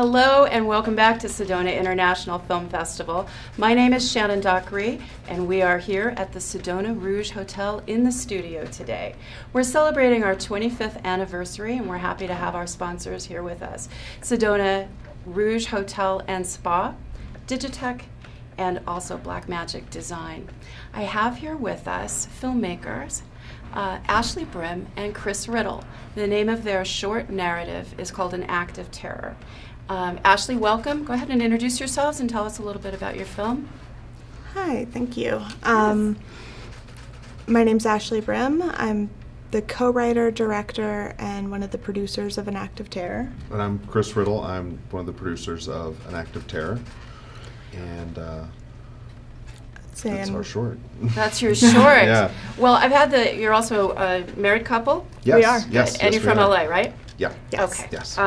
Hello and welcome back to Sedona International Film Festival. My name is Shannon Dockery and we are here at the Sedona Rouge Hotel in the studio today. We're celebrating our 25th anniversary and we're happy to have our sponsors here with us. Sedona Rouge Hotel and Spa, Digitech, and also Black Magic Design. I have here with us filmmakers Ashley Brim and Chris Riddle. The name of their short narrative is called An Act of Terror. Ashley, welcome. Go ahead and introduce yourselves and tell us a little bit about your film. Hi, thank you. My name's Ashley Brim. I'm the co-writer, director, and one of the producers of An Act of Terror. And I'm Chris Riddle. I'm one of the producers of An Act of Terror. And that's our short. That's your short. Yeah. Well, I've had you're also a married couple? Yes, We are. yes. And you're from LA, right? Yeah. Yes. Okay. Yes.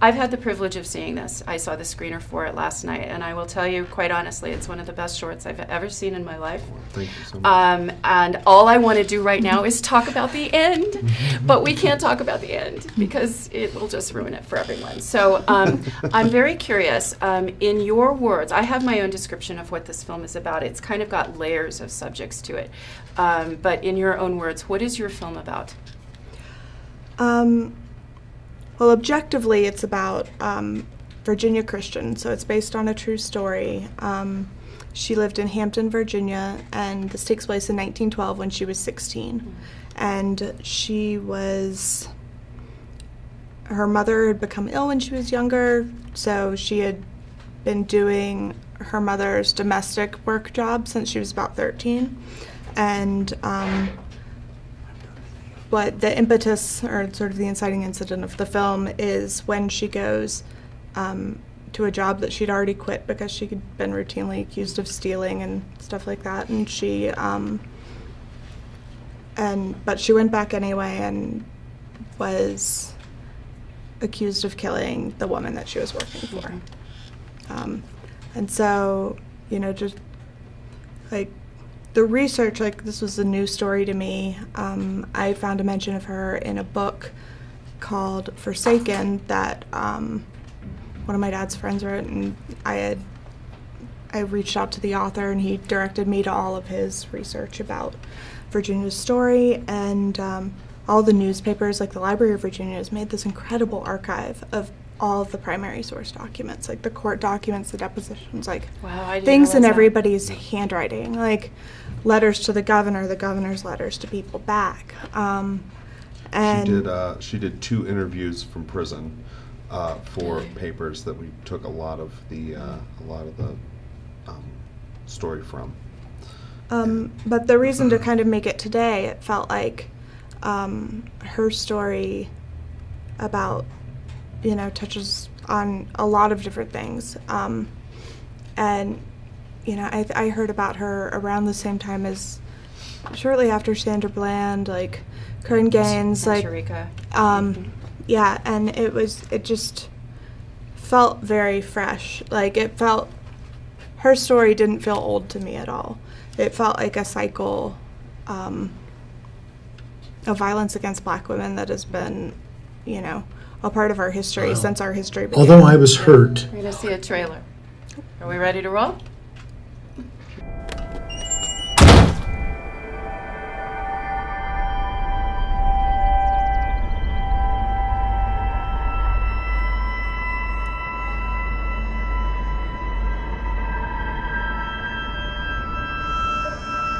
I've had the privilege of seeing this. I saw the screener for it last night, and I will tell you, quite honestly, it's one of the best shorts I've ever seen in my life. Well, thank you so much. And all I want to do right now is talk about the end, but we can't talk about the end because it will just ruin it for everyone. So I'm very curious. In your words, I have my own description of what this film is about. It's kind of got layers of subjects to it. But in your own words, what is your film about? Well, objectively, it's about Virginia Christian, so it's based on a true story. She lived in Hampton, Virginia, and this takes place in 1912 when she was 16. And her mother had become ill when she was younger, so she had been doing her mother's domestic work job since she was about 13. And but the impetus, or sort of the inciting incident of the film, is when she goes to a job that she'd already quit because she had been routinely accused of stealing and stuff like that, and but she went back anyway and was accused of killing the woman that she was working for. And so, just like the research, this was a new story to me. I found a mention of her in a book called Forsaken that one of my dad's friends wrote, and I reached out to the author, and he directed me to all of his research about Virginia's story, and all the newspapers, like the Library of Virginia, has made this incredible archive of all of the primary source documents, like the court documents, the depositions, wow, things in everybody's handwriting, like letters to the governor, the governor's letters to people back. And she did 2 interviews from prison for papers that we took a lot of the story from. But the reason to kind of make it today, it felt like her story about touches on a lot of different things. And, I heard about her around the same time as, shortly after Sandra Bland, Corinne Gaines, Sharika. Yeah, and it just felt very fresh. Her story didn't feel old to me at all. It felt like a cycle of violence against Black women that has been, a part of our history since our history began. Although I was hurt. We're going to see a trailer. Are we ready to roll?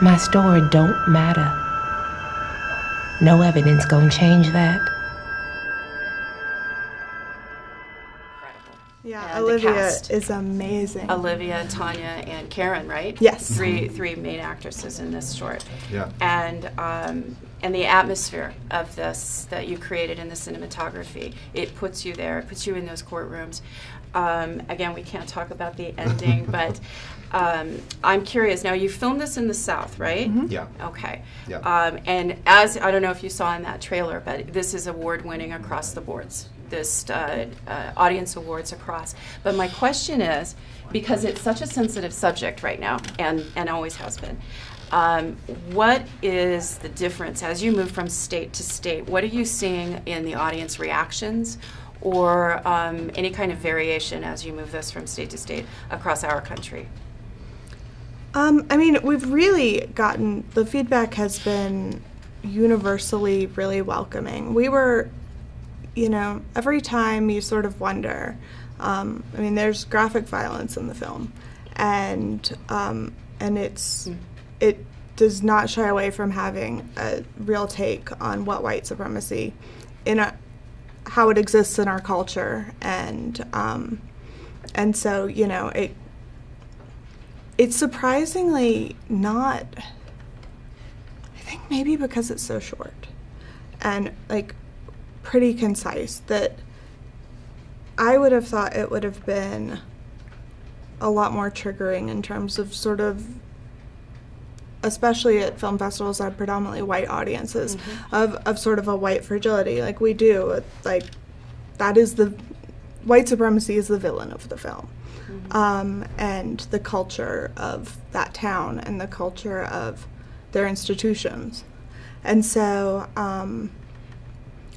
My story don't matter. No evidence gonna change that. Yeah, And the Olivia cast. is amazing. Olivia, Tanya, and Karen, right? Yes. Three main actresses in this short. Yeah. And the atmosphere of this that you created in the cinematography, it puts you there. It puts you in those courtrooms. Again, we can't talk about the ending, but I'm curious. Now, you filmed this in the South, right? Mm-hmm. Yeah. Okay. Yeah. And as I don't know if you saw in that trailer, but this is award-winning across the boards. This audience awards across. But my question is, because it's such a sensitive subject right now, and always has been, what is the difference as you move from state to state? What are you seeing in the audience reactions or any kind of variation as you move this from state to state across our country? I mean, we've really gotten, the feedback has been universally really welcoming. We were, every time you sort of wonder, I mean, there's graphic violence in the film, and it does not shy away from having a real take on what white supremacy how it exists in our culture, and so it's surprisingly not. I think maybe because it's so short and like pretty concise, that I would have thought it would have been a lot more triggering in terms of sort of, especially at film festivals that have predominantly white audiences, of sort of a white fragility like we do. Like, that is the white supremacy is the villain of the film, and the culture of that town and the culture of their institutions. And so,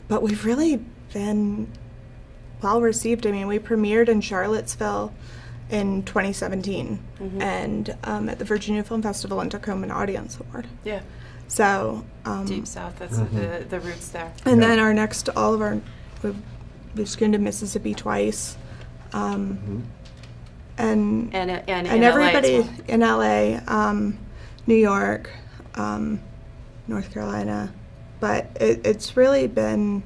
but we've really been well received. I mean, we premiered in Charlottesville in 2017, and at the Virginia Film Festival and took home an Audience Award. Yeah. So Deep South, that's the roots there. And then our next, we've screened in Mississippi twice, and everybody LA in LA, New York, North Carolina, but it's really been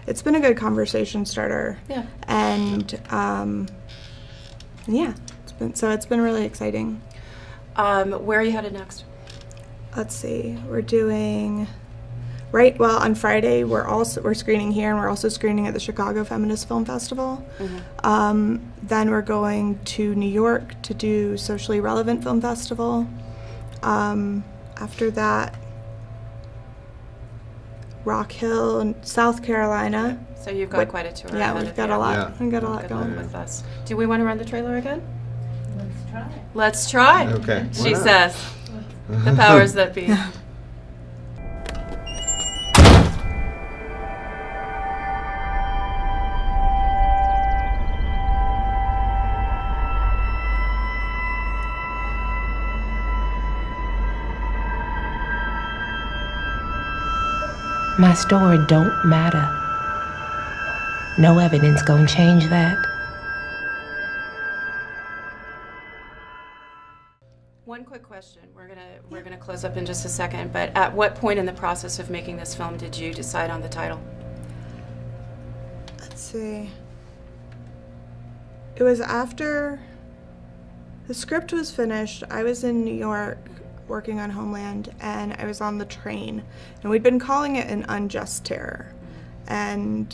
a good conversation starter. Yeah. And yeah, it's been really exciting. Where are you headed next? Let's see. We're doing on Friday we're screening here, and we're also screening at the Chicago Feminist Film Festival. Then we're going to New York to do Socially Relevant Film Festival. After that, Rock Hill in South Carolina. So you've got quite a tour. Yeah, we've got a lot. Yeah. We've got a lot Good going luck with us. Do we want to run the trailer again? Let's try. Let's try. Okay. She Why not? says. The powers that be. My story don't matter. No evidence gonna change that. One quick question. We're gonna close up in just a second. But at what point in the process of making this film did you decide on the title? Let's see. It was after the script was finished. I was in New York working on Homeland, and I was on the train, and we'd been calling it an unjust terror. And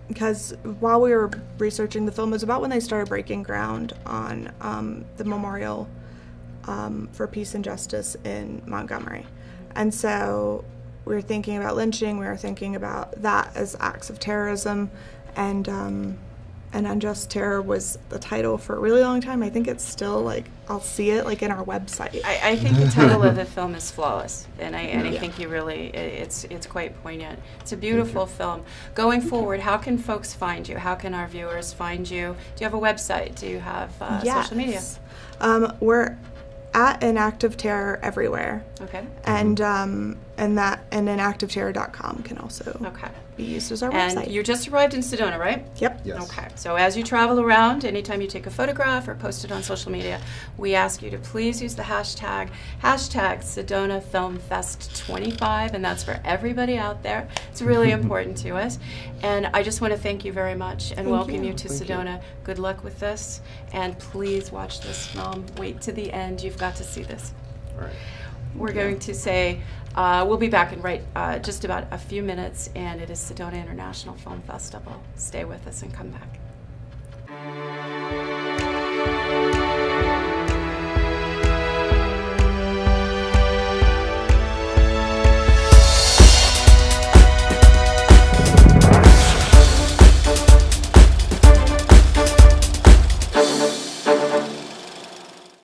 because while we were researching the film, it was about when they started breaking ground on the memorial for peace and justice in Montgomery. And so we were thinking about lynching, we were thinking about that as acts of terrorism, and unjust terror was the title for a really long time. I think it's still, like, I'll see it like in our website. I think the title of the film is flawless, and I think you really, it's quite poignant. It's a beautiful film. Going forward, how can folks find you? How can our viewers find you? Do you have a website? Do you have social media? We're at An Act of Terror everywhere. Okay. And inactiveterror.com can also be used as our website. And you just arrived in Sedona, right? Yep. Yes. Okay. So as you travel around, anytime you take a photograph or post it on social media, we ask you to please use the hashtag Sedona Film Fest 25, and that's for everybody out there. It's really important to us. And I just want to thank you very much and welcome you to Sedona. Good luck with this, and please watch this film. Wait to the end. You've got to see this. All right. We're going to say we'll be back in just about a few minutes, and it is Sedona International Film Festival. Stay with us and come back.